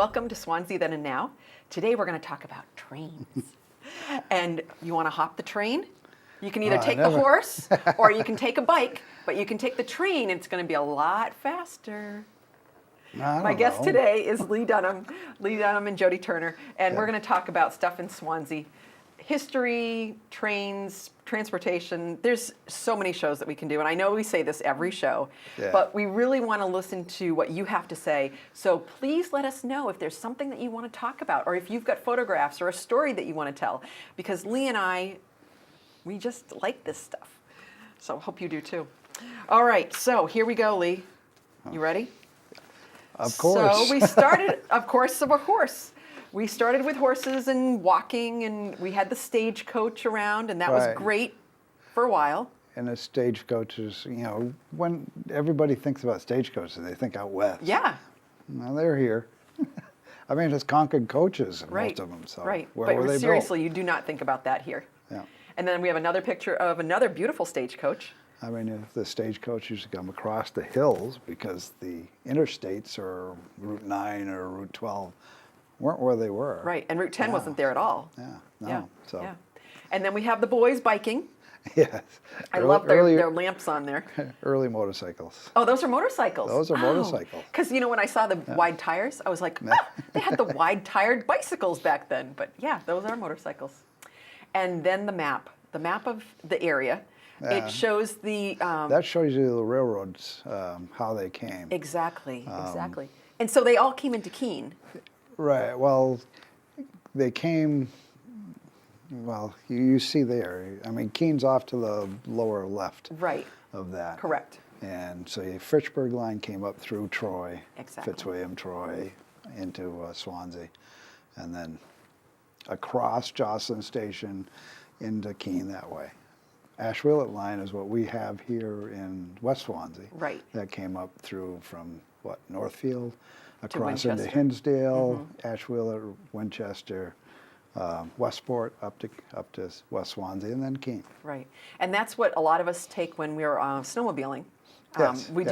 Welcome to Swanzey Then and Now. Today we're going to talk about trains. And you want to hop the train? You can either take the horse or you can take a bike, but you can take the train and it's going to be a lot faster. My guest today is Lee Dunham and Jody Turner, and we're going to talk about stuff in Swanzey. History, trains, transportation. There's so many shows that we can do, and I know we say this every show, but we really want to listen to what you have to say. So please let us know if there's something that you want to talk about, or if you've got photographs or a story that you want to tell, because Lee and I, we just like this stuff. So hope you do too. All right, so here we go, Lee. You ready? Of course. So we started, of course, we started with horses and walking, and we had the stagecoach around, and that was great for a while. And the stagecoaches, you know, when everybody thinks about stagecoaches, they think out west. Yeah. Well, they're here. I mean, it's Concord coaches, most of them. So where were they seriously, built? you do not think about that here. Yeah. And then we have another picture of another beautiful stagecoach. I mean, if the stagecoach used to come across the hills because the interstates or Route 9 or Route 12 weren't where they were. Right, and Route 10 wasn't there at all. Yeah, no. Yeah. And then we have the boys biking. Yes. I love their lamps on there. Early motorcycles. Oh, those are motorcycles. Those are motorcycles. Because, you know, when I saw the wide tires, I was like, they had the wide-tired bicycles back then. But, yeah, those are motorcycles. And then the map of the area. It shows the... that shows you the railroads, how they came. Exactly. And so they all came into Keene. Right. Well, they came... Well, you see there. I mean, Keene's off to the lower left of that. Correct. And so the Fitchburg line came up through Troy, Fitzwilliam, Troy, into Swanzey, and then across Jocelyn Station into Keene that way. Ashwillet line is what we have here in West Swansea. Right. That came up through from, Northfield, across to into Hinsdale, Ashwillet, Winchester, Westport, up to West Swansea, and then Keene. Right. And that's what a lot of us take when we're snowmobiling. Yes. We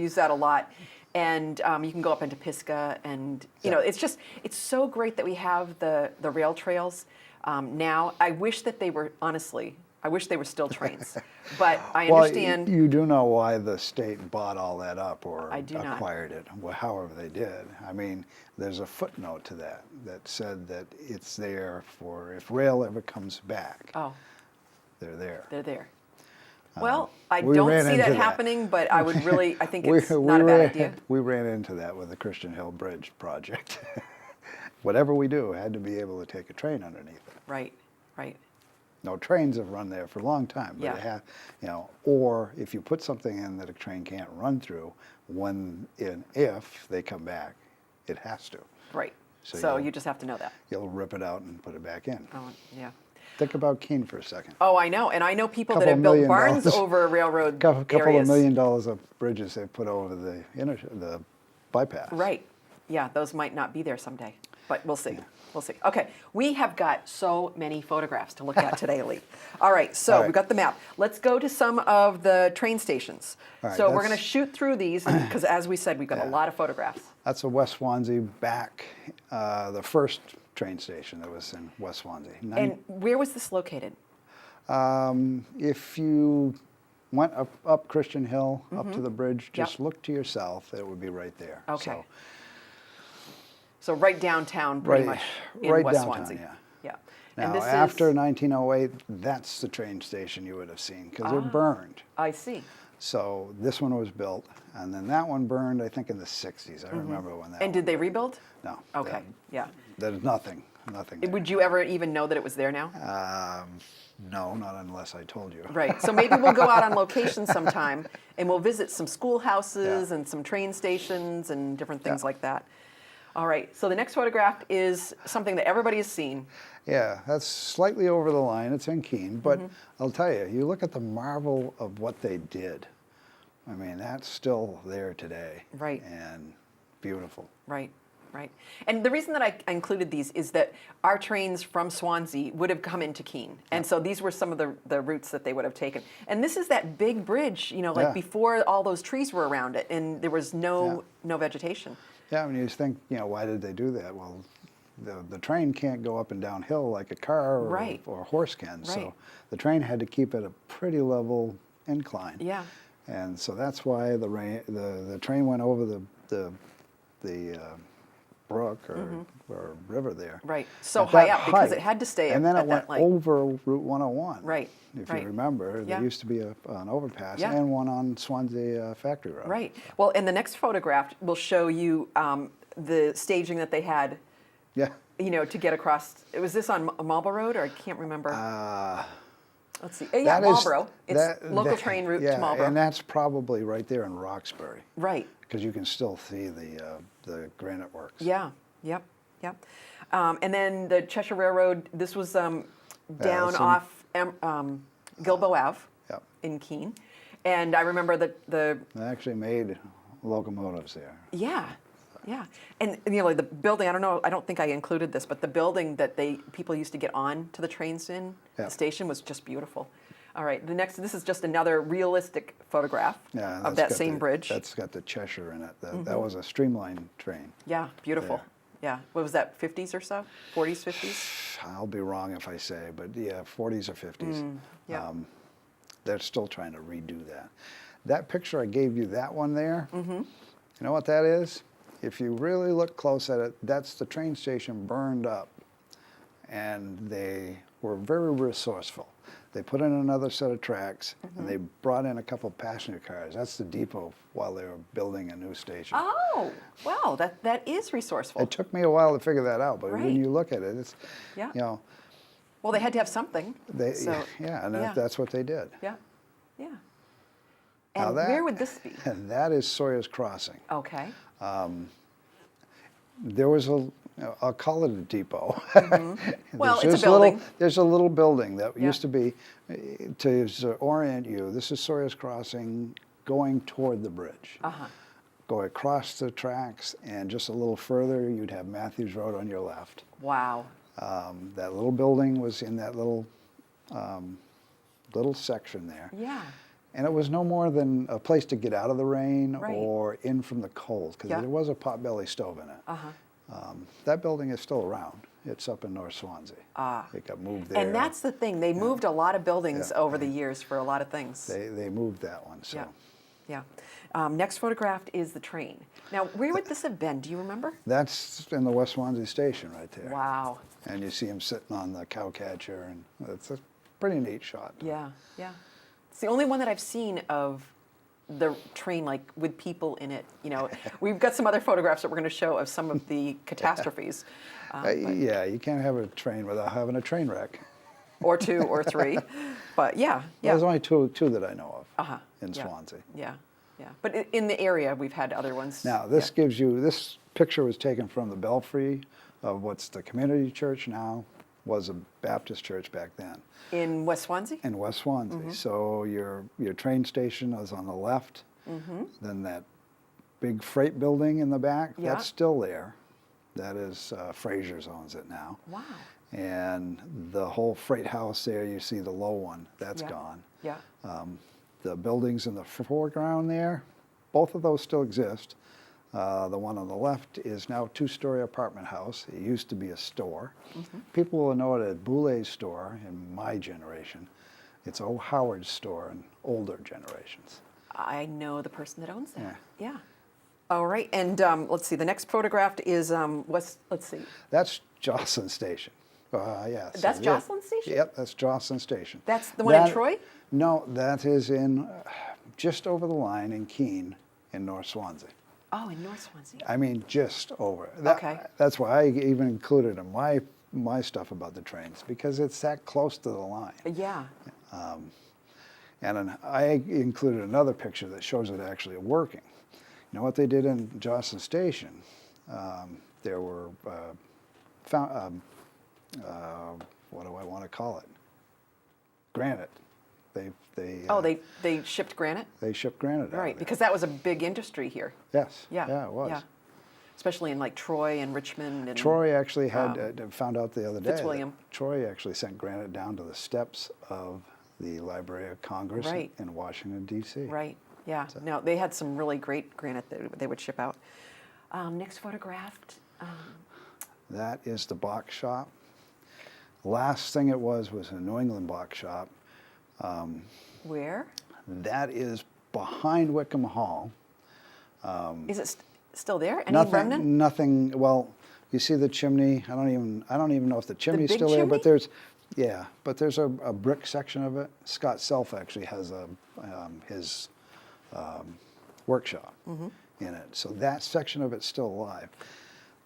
use that a lot. And you can go up into Pisgah, and you know, it's so great that we have the rail trails now. I wish that they were, honestly, I wish they were still trains, but I understand. Well, you do know why the state bought all that up or acquired it, however they did. I mean, there's a footnote to that said that it's there for if rail ever comes back. Oh, they're there. They're there. Well, I don't see that happening, but I would really, I think it's not a bad idea. We ran into that with the Christian Hill Bridge project. Whatever we do had to be able to take a train underneath it. Right. No, trains have run there for a long time, but it have, or if you put something in that a train can't run through, if they come back, it has to. Right. So you just have to know that. You'll rip it out and put it back in. Oh, yeah. Think about Keene for a second. Oh, I know, and I know people that have built barns over railroad areas. Couple of $1 million of bridges they've put over the bypass. Right. Yeah, those might not be there someday, but we'll see. We'll see. Okay, we have got so many photographs to look at today, Lee. All right, so we've got the map. Let's go to some of the train stations. So we're going to shoot through these because, as we said, we've got a lot of photographs. That's a West Swansea back, the first train station that was in West Swansea. And where was this located? If you went up Christian Hill, up to the bridge, just look to your south, it would be right there. Okay. So right downtown, pretty much, in West downtown, Swansea. Yeah. And Now, this after 1908, that's the train station you would have seen, because it burned. I see. So this one was built, and then that one burned, I think, in the 60s. I remember when that And did they rebuild? No. Okay, There's nothing there. Would you ever even know that it was there now? No, not unless I told you. Right. So maybe we'll go out on location sometime, and we'll visit some schoolhouses and some train stations and different things like that. All right, so the next photograph is something that everybody has seen. Yeah, that's slightly over the line. It's in Keene, but I'll tell you, you look at the marvel of what they did. I mean, that's still there today. Right. And beautiful. Right. And the reason that I included these is that our trains from Swansea would have come into Keene. And so these were some of the routes that they would have taken. And this is that big bridge, like before all those trees were around it and there was no vegetation. Yeah, I mean, you just think, why did they do that? Well, the train can't go up and downhill like a car or, Right. or a horse can. Right. So the train had to keep it a pretty level incline. Yeah. And so that's why the train went over the brook or river there. Right. So at high that up because height. it had to stay And then at it that went over Route 101. Right. If Right. you remember, Yeah. there used to be an overpass Yeah. and one on Swanzey Factory Road. Right. Well, and the next photograph will show you the staging that they had, Yeah. to get across. Was this on Marlborough Road, or I can't remember? Let's see. Yeah, That is- Marlborough. It's local train route yeah, to Marlborough. and that's probably right there in Roxbury, Right. because you can still see the granite works. Yeah. Yep. Yep. And then the Cheshire Railroad. This was down that's in- off Gilboa Ave Yep. in Keene, and I remember the They actually made locomotives there. Yeah, yeah, and the building. I don't know. I don't think I included this, but the building that people used to get on to the trains in Yeah. the station was just beautiful. All right, this is just another realistic photograph Yeah, of that's that got same bridge. That's got the Cheshire in it. That was a streamlined train. Yeah, beautiful. there. Yeah, what was that? 50s or so? 40s, 50s? I'll be wrong if I say, but yeah, 40s or 50s. yeah. They're still trying to redo that. That picture I gave you, that one there, you know what that is? If you really look close at it, that's the train station burned up. And they were very resourceful. They put in another set of tracks, and they brought in a couple passenger cars. That's the depot while they were building a new station. Oh, wow, that is resourceful. It took me a while to figure that out, but Right. when you look at it, it's, Yeah. Well, they had to have something. So, yeah, and yeah. that's what they did. Yeah, yeah. Now And that- where would this be? And that is Sawyer's Crossing. Okay. There was I'll call it a depot. Well, it's a There's building. There's a little building that Yeah. used to be, to orient you, this is Sawyer's Crossing going toward the bridge. Uh-huh. Go across the tracks, and just a little further, you'd have Matthews Road on your left. Wow. That little building was in that little section there. Yeah. And it was no more than a place to get out of the rain Right. or in from the cold, because Yeah. there was a potbelly stove in it. Uh-huh. That building is still around. It's up in North Swansea. Ah. It got moved there. And that's the thing. They moved a lot of buildings Yeah. over the years for a lot of things. They moved that one. So Yeah. Yeah. Next photographed is the train. Now, where would this have been? Do you remember? that's in the West Swansea station right there. Wow. And you see him sitting on the cow catcher, and it's a pretty neat shot. Yeah. Yeah. It's the only one that I've seen of the train, like with people in it. We've got some other photographs that we're going to show of some of the catastrophes. Yeah, you can't have a train without having a train wreck. Or two or three. But yeah. Yeah. There's only two that I know of Uh-huh. in Yeah. Swansea. Yeah. Yeah. But in the area, we've had other ones. Now, this Yeah. gives you, this picture was taken from the belfry of what's the community church now, was a Baptist church back then, In West Swansea? in West Swansea. So your train station is on the left, then that big freight building in the back, Yeah. that's still there. That is, Fraser's owns it now. Wow. And the whole freight house there, you see the low one, that's Yeah. gone. Yeah. The buildings in the foreground there, both of those still exist. The one on the left is now a two-story apartment house. It used to be a store. People will know it as Boulet's store in my generation. It's O. Howard's store in older generations. I know the person that owns that. Yeah. Yeah. All right. And let's see. The next photographed is let's see. That's Jocelyn Station. Yeah. so, That's yeah. Jocelyn Station? Yep, that's Jocelyn Station. That's the one in That- Troy? No, that is in just over the line in Keene in North Swansea. Oh, in North Swansea. I mean, just over. Okay. That's why I even included in my stuff about the trains, because it's that close to the line. Yeah. And I included another picture that shows it actually working. You know what they did in Jocelyn Station? There were, what do I want to call it? Granite. They shipped granite? They shipped granite out Right, of there. because that was a big industry here. Yes. Yeah. Yeah, it was. Yeah. Especially in like Troy and Richmond and Troy actually had found out the other day that Fitzwilliam. Troy actually sent granite down to the steps of the Library of Congress Right. in Washington, D.C. Right. Yeah. No, they had some really great granite that they would ship out. Next photographed. That is the box shop. Last thing it was a New England box shop. Where? That is behind Wickham Hall. Is it still there? Any remnant? Nothing. Well, you see the chimney. I don't even know if the chimney's big still there. But chimney? there's a brick section of it. Scott Self actually has his workshop in it. So that section of it's still alive.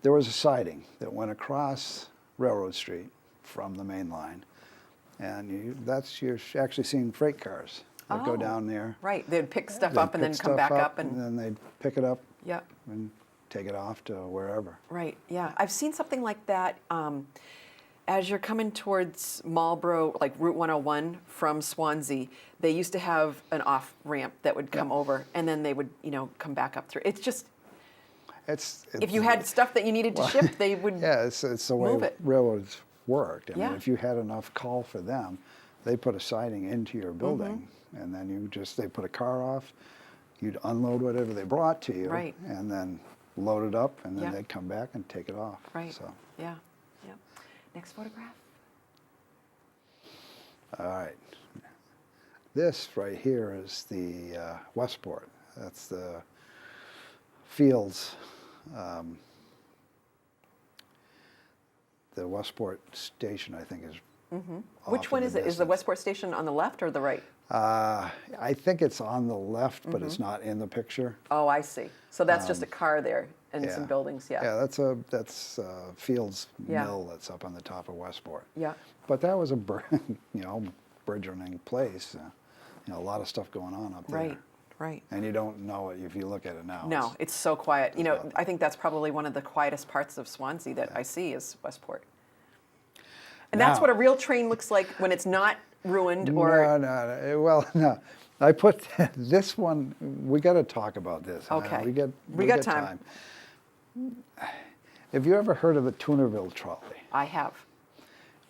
There was a siding that went across Railroad Street from the main line, and you're actually seeing freight cars that go down there. Right, they'd pick stuff They'd up and then pick come stuff back up and then they'd pick it up Yep. and take it off to wherever. Right, yeah. I've seen something like that as you're coming towards Marlboro, like Route 101 from Swansea. They used to have an off ramp that would come over, and then they would, come back up through. It's just, if you had stuff that you needed to ship, they would it's the way move it. railroads worked. I mean, Yeah. if you had enough call for them, they put a siding into your building, and then they put a car off, you'd unload whatever they brought to you, Right. and then load it up, and then Yeah. they'd come back and take it off. Right. So, Yeah. Yeah. Next photograph. all right. This right here is the Westport. That's the Fields. The Westport station, I think, is. Which one is it? Is the Westport Station on the left or the right? I think it's on the left, but it's not in the picture. Oh, I see. So that's just a car there and some buildings. Yeah. Yeah, that's Fields Yeah. Mill that's up on the top of Westport. Yeah. But that was a burgeoning place. A lot of stuff going on up there. Right. Right. And you don't know it if you look at it now. No, it's so quiet. I think that's probably one of the quietest parts of Swansea that I see is Westport. And that's Now- what a real train looks like when it's not ruined or. No. Well, no. I put this one. We got to talk about this. Okay. We got time. Have you ever heard of the Toonerville trolley? I have.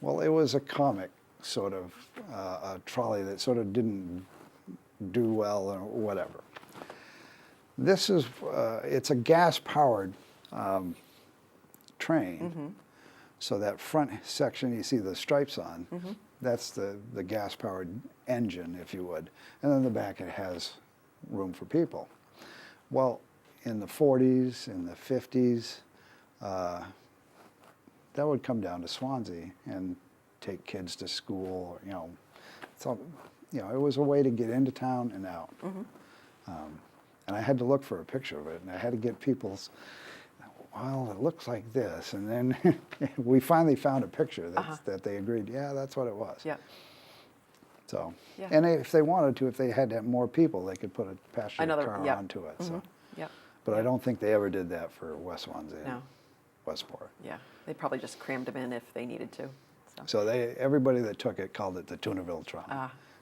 Well, it was a comic sort of a trolley that sort of didn't do well or whatever. This is it's a gas-powered train. So that front section you see the stripes on, that's the gas-powered engine, if you would. And then the back it has room for people. Well, in the 40s, in the 50s, that would come down to Swansea and take kids to school. So, it was a way to get into town and out. And I had to look for a picture of it, and I had to get people's. Well, it looks like this, and then we finally found a picture that they agreed. Yeah, that's what it was. Yeah. So, Yeah. and if they wanted to, if they had to have more people, they could put a passenger car yeah. onto it. So, Yeah. but I don't think they ever did that for West Swansea. No. Westport. Yeah. They probably just crammed them in if they needed to. So everybody that took it called it the Toonerville trolley.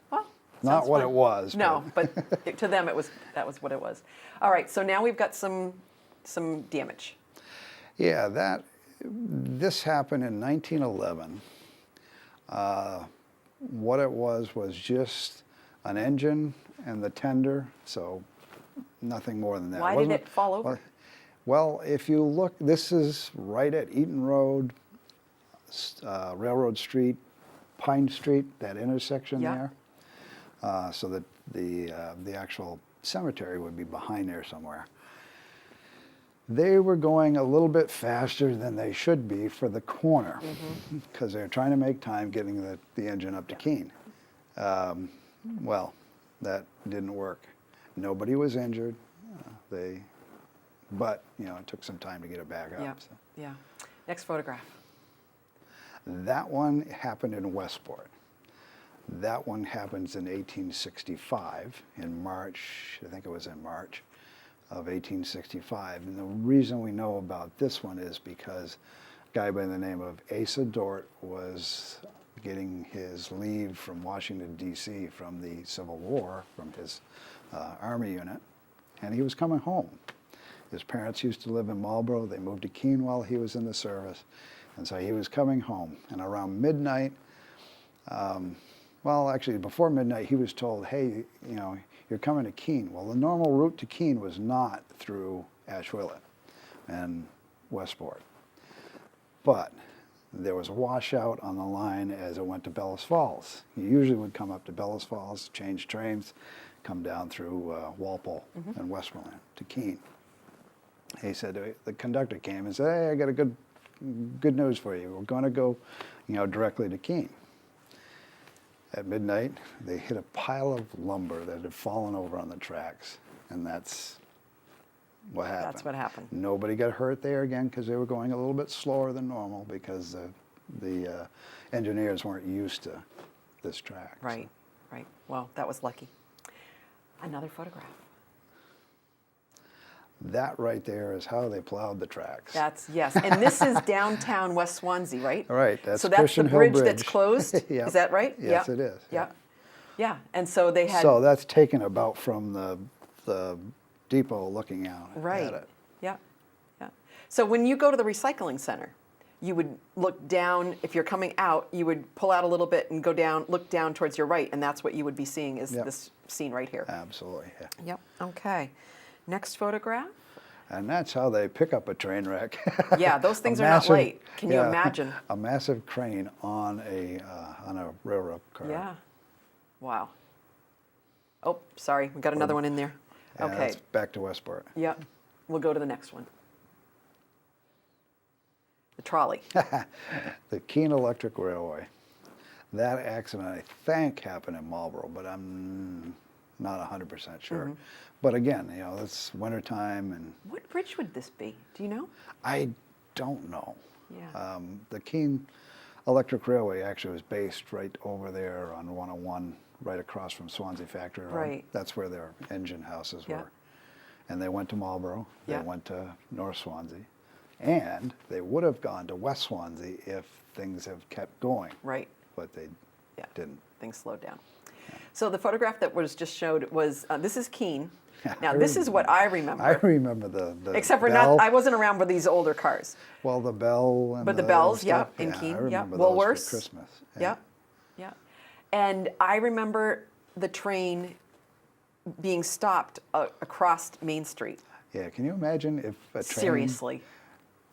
Well, Not sounds what fun. it was. No, but to them that was what it was. All right, so now we've got some damage. Yeah, this happened in 1911. What it was just an engine and the tender, so nothing more than that. Why did it fall over? Well, if you look, this is right at Eaton Road, Railroad Street, Pine Street, that intersection Yeah. there. So that the actual cemetery would be behind there somewhere. They were going a little bit faster than they should be for the corner because they're trying to make time getting the engine up to Keene. Well, that didn't work. Nobody was injured. But it took some time to get it back up. Yeah. So. Yeah. Next photograph. That one happened in Westport. That one happens in 1865, in March, I think it was in March of 1865. And the reason we know about this one is because a guy by the name of Asa Dort was getting his leave from Washington, D.C. from the Civil War, from his Army unit, and he was coming home. His parents used to live in Marlboro. They moved to Keene while he was in the service. And so he was coming home. And around midnight, well, actually, before midnight, he was told, hey, you're coming to Keene. Well, the normal route to Keene was not through Ashwillet. and Westport. But there was a washout on the line as it went to Bellows Falls. You usually would come up to Bellows Falls, change trains, come down through Walpole and Westmoreland to Keene. He said, the conductor came and said, hey, I got a good news for you. We're going to go, directly to Keene. At midnight, they hit a pile of lumber that had fallen over on the tracks, and that's what happened. That's what happened. Nobody got hurt there again because they were going a little bit slower than normal because the engineers weren't used to this track. Right, right. Well, that was lucky. Another photograph. That right there is how they plowed the tracks. Yes, and this is downtown West Swansea, right? Right, that's so that's Christian the Hill bridge Bridge that's closed. Yep. Is that right? Yes, Yeah. it is. Yeah, and so they had. So that's taken about from the depot looking out Right. at it. Yeah. So when you go to the recycling center, you would look down. If you're coming out, you would pull out a little bit and go down, look down towards your right, and that's what you would be seeing is Yep. this scene right here. Absolutely, yeah. Yep. Okay. Next photograph. And that's how they pick up a train wreck. Yeah, those things A are massive- not light. Can you yeah, imagine? A massive crane on a railroad car. Yeah. Wow. Oh, sorry. We got another one in there. Yeah, Okay. that's back to Westport. Yep. We'll go to the next one. The trolley. The Keene Electric Railway. That accident, I think, happened in Marlboro, but I'm not 100% sure. But again, it's wintertime, and What bridge would this be? Do you know? I don't know. Yeah. The Keene Electric Railway actually was based right over there on 101, right across from Swanzey Factory Road. Right. That's where their engine houses Yeah. were. And they went to Marlboro, they Yeah. went to North Swansea, and they would have gone to West Swansea if things have kept going, Right. but they Yeah. didn't. Things slowed down. So the photograph that was just showed was, this is Keene. Now, I this is what I remember. I remember the Except for bell. I wasn't around with these older cars. Well, the bell and But the bells, stuff. yeah, in Yeah, Keene, I yeah. remember Woolworths. those for Christmas. Yeah. And I remember the train being stopped across Main Street. Yeah, can you imagine if a train Seriously.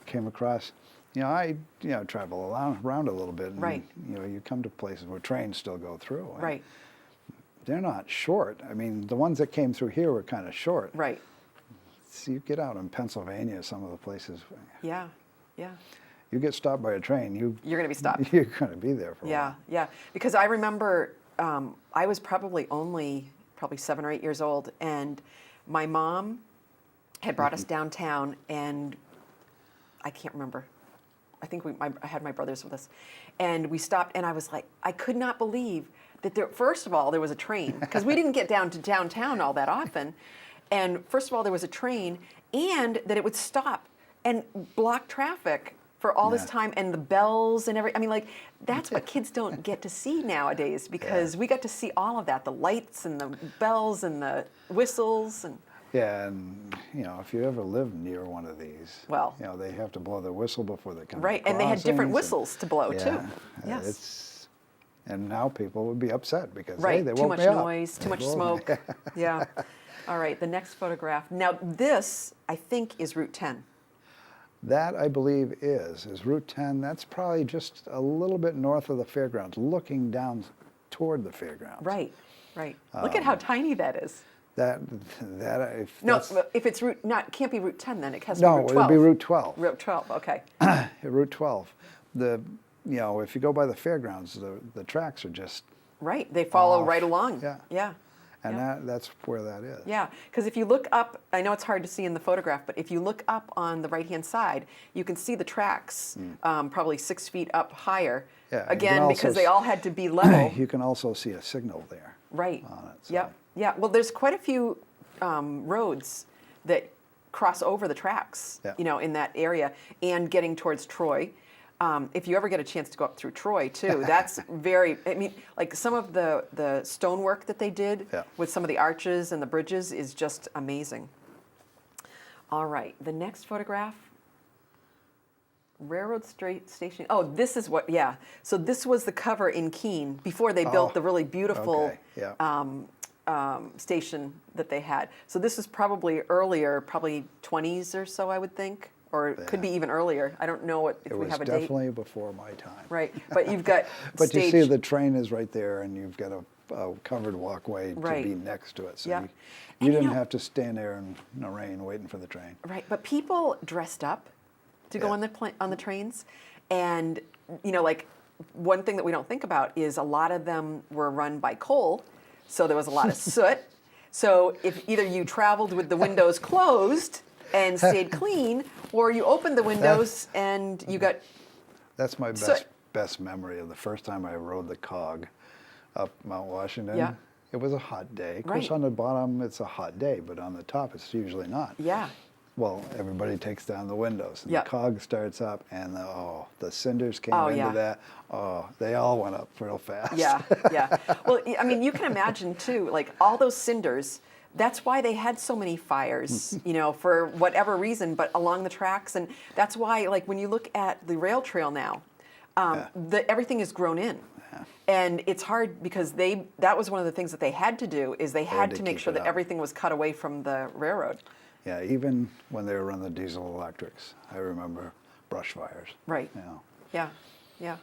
came across? I travel around a little bit, and Right. you come to places where trains still go through. and Right. They're not short. I mean, the ones that came through here were kind of short. Right. So you get out in Pennsylvania, some of the places, Yeah. Yeah. you get stopped by a train, You're going to be stopped. you're going to be there for a Yeah, while. yeah. Because I remember I was probably 7 or 8 years old, and my mom had brought us downtown, and I can't remember. I think I had my brothers with us, and we stopped, and I was like, I could not believe that first of all, there was a train, because we didn't get down to downtown all that often, and first of all, there was a train, and that it would stop and block traffic for all this Yeah. time, and the bells and that's what kids don't get to see nowadays, because we got to see all of that, the lights and the bells and the whistles and Yeah, and if you ever live near one of these, Well. they have to blow their whistle before they come. right, to and they had different crossings, and- whistles to blow too. Yeah, Yes. And now people would be upset because Right, hey, they too woke much me up. noise, too They much woke me. smoke. Yeah. All right, the next photograph. Now this, I think, is Route 10. That I believe is Route 10. That's probably just a little bit north of the fairgrounds, looking down toward the fairgrounds. Right, right. Look at how tiny that is. That if No, that's- if it's can't be Route 10 then, it has to no, be Route 12. it'd be Route 12. Route 12, okay. Route 12. If you go by the fairgrounds, the tracks are just Right, they follow Off. right along. Yeah. Yeah. and Yeah. that's where that is. Yeah, because if you look up, I know it's hard to see in the photograph, but if you look up on the right-hand side, you can see the tracks probably 6 feet up higher. Yeah, you can Again, also because they all had to be level. You can also see a signal there. Right. On it, so. Yep. Yeah. Well, there's quite a few roads that cross over the tracks, Yeah. in that area, and getting towards Troy. If you ever get a chance to go up through Troy too, that's like some of the stonework that they did Yeah. with some of the arches and the bridges is just amazing. All right, the next photograph. Railroad Station. Oh, this is what, yeah. So this was the cover in Keene before they built the really beautiful Okay, yeah. station that they had. So this is probably earlier, probably 20s or so, I would think, or it could be even earlier. I don't know if we have a It was date. definitely before my time. Right, but you've got But stage. you see the train is right there, and you've got a covered walkway Right. to be next to it. So Yeah. you And didn't have to stand there in the rain waiting for the train. Right, but people dressed up to go Yeah. on the trains, and like one thing that we don't think about is a lot of them were run by coal, so there was a lot of soot. So if either you traveled with the windows closed and stayed clean, or you opened the windows and you got That's my soot. best memory of the first time I rode the cog up Mount Washington. Yeah. It was a hot day. Of course, Right. on the bottom it's a hot day, but on the top it's usually not. Yeah. Well, everybody takes down the windows, and Yeah. the cog starts up, and the cinders came Oh, into yeah. that. Oh, they all went up real fast. Yeah, yeah. Well, I mean, you can imagine too, like all those cinders. That's why they had so many fires, for whatever reason, but along the tracks, and that's why, like, when you look at the rail trail now, everything is grown in, and it's hard because that was one of the things that they had to do is they had to make keep sure it that up. everything was cut away from the railroad. Yeah, even when they were running the diesel electrics, I remember brush fires. Right. You know. Yeah, yeah,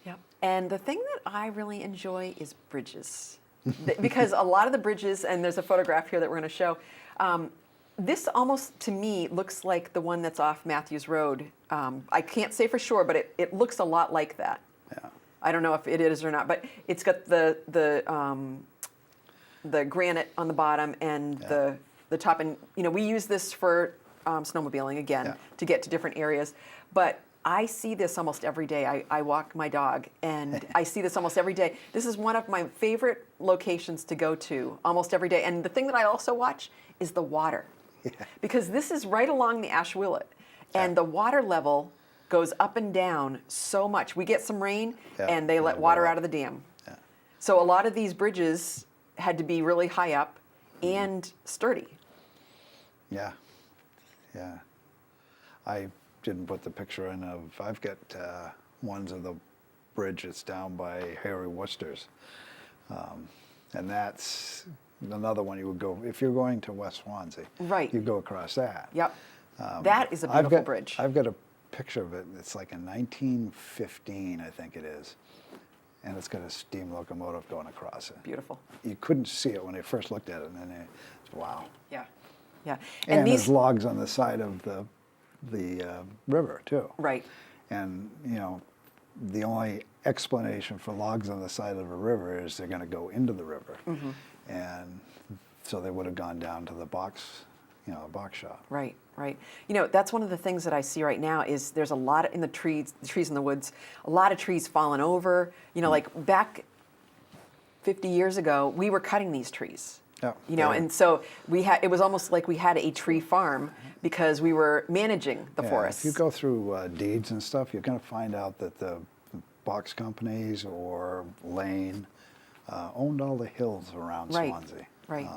yeah. And the thing that I really enjoy is bridges. Because a lot of the bridges, and there's a photograph here that we're going to show, this almost to me looks like the one that's off Matthews Road. I can't say for sure, but it looks a lot like that. Yeah. I don't know if it is or not, but it's got the granite on the bottom and the top, and we use this for snowmobiling again Yeah. to get to different areas, but I see this almost every day. I walk my dog, and I see this almost every day. This is one of my favorite locations to go to almost every day. And the thing that I also watch is the water, because this is right along the Ashwillet, and the water level goes up and down so much. We get some rain, and they let water out of the dam. Yeah. So a lot of these bridges had to be really high up and sturdy. Yeah. Yeah. I didn't put the picture in of, I've got ones of the bridge that's down by Harry Worcester's. And that's another one you would go, if you're going to West Swansea, Right. you go across that. Yep. That is a beautiful bridge. I've got a picture of it. It's like a 1915, I think it is. And it's got a steam locomotive going across it. Beautiful. You couldn't see it when you first looked at it, and then wow. Yeah. Yeah. And these there's logs on the side of the river too. Right. And the only explanation for logs on the side of a river is they're going to go into the river, and so they would have gone down to the box shop. Right, right. That's one of the things that I see right now is there's a lot in the trees in the woods, a lot of trees falling over. Like back 50 years ago, we were cutting these trees. Yeah, And so it was almost like we had a tree farm because we were managing the forests. If you go through deeds and stuff, you're going to find out that the box companies or Lane owned all the hills around Right, Swansea. right.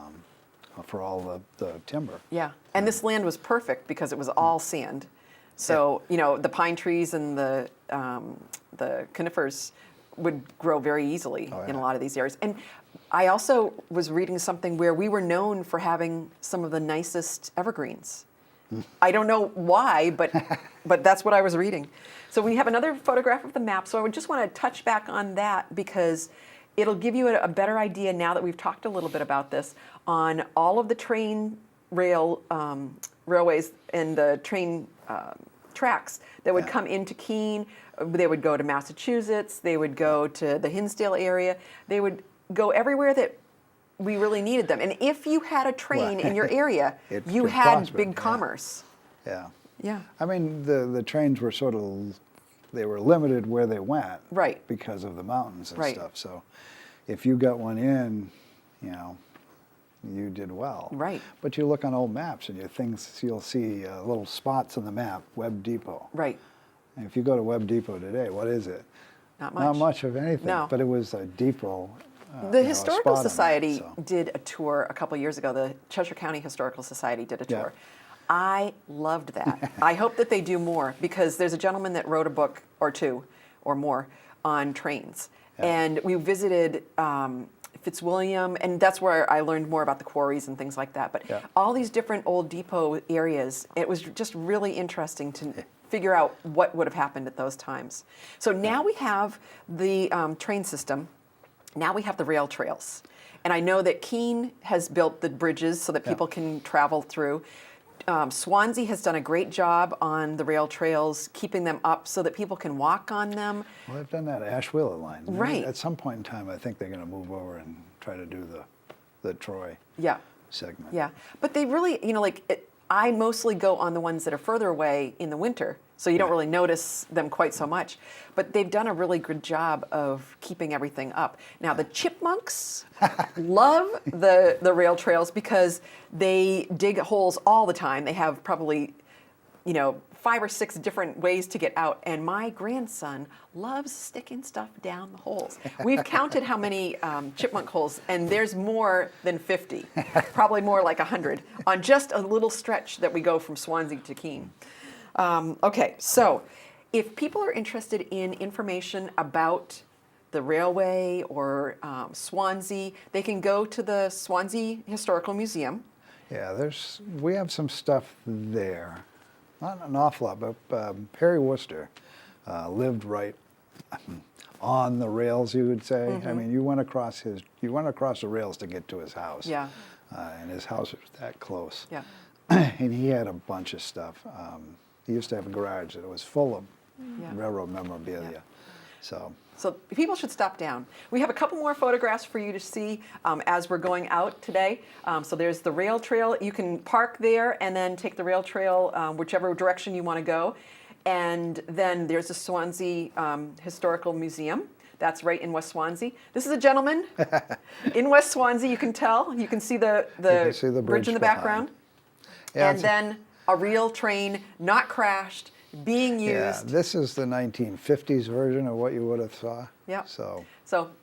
For all the timber. Yeah, and this land was perfect because it was all sand. So the pine trees and the conifers would grow very easily in a lot of these areas. And I also was reading something where we were known for having some of the nicest evergreens. I don't know why, but that's what I was reading. So we have another photograph of the map. So I would just want to touch back on that because it'll give you a better idea now that we've talked a little bit about this on all of the railways and the train tracks that would come into Keene. They would go to Massachusetts. They would go to the Hinsdale area. They would go everywhere that we really needed them. And if you had a train in your area, you could had prosper, big commerce. Yeah. Yeah. I mean, the trains were they were limited where they went. Right. Because of the mountains and Right. stuff. So if you got one in, you did well. Right. But you look on old maps and you'll see little spots on the map, Webb Depot. Right. And if you go to Webb Depot today, what is it? Not much. Not much of anything. No. But it was a depot. The a Historical spot on that, Society so. did a tour a couple years ago. The Cheshire County Historical Society did a Yeah. tour. I loved that. I hope that they do more because there's a gentleman that wrote a book or two or more on trains. Yeah. And we visited Fitzwilliam, and that's where I learned more about the quarries and things like that. But Yeah. all these different old depot areas, it was just really interesting to figure out what would have happened at those times. So now we have the train system. Now we have the rail trails. And I know that Keene has built the bridges so that people can travel through. Swanzey has done a great job on the rail trails, keeping them up so that people can walk on them. Well, they've done that Ashwheeler line. Right. At some point in time, I think they're going to move over and try to do the Troy Yeah. segment. Yeah, but they really, I mostly go on the ones that are further away in the winter, so you don't really notice them quite so much. But they've done a really good job of keeping everything up. Now, the chipmunks love the rail trails because they dig holes all the time. They have probably, 5 or 6 different ways to get out. And my grandson loves sticking stuff down the holes. We've counted how many chipmunk holes, and there's more than 50, probably more like 100, on just a little stretch that we go from Swanzey to Keene. Okay, so if people are interested in information about the railway or Swanzey, they can go to the Swanzey Historical Museum. Yeah, we have some stuff there. Not an awful lot, but Perry Worcester lived right on the rails, you would say. Mm-hmm. I mean, you went across the rails to get to his house. Yeah. And his house was that close. Yeah. And he had a bunch of stuff. He used to have a garage that was full of railroad memorabilia. Yeah. So people should stop down. We have a couple more photographs for you to see as we're going out today. So there's the rail trail. You can park there and then take the rail trail whichever direction you want to go. And then there's the Swanzey Historical Museum. That's right in West Swansea. This is a gentleman in West Swansea. You can tell. You can see the bridge in the background. Yeah, and then a real train, not crashed, being used. Yeah, this is the 1950s version of what you would have saw. Yeah. So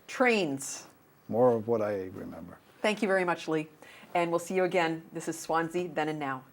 trains. more of what I remember. Thank you very much, Lee. And we'll see you again. This is Swanzey Then and Now.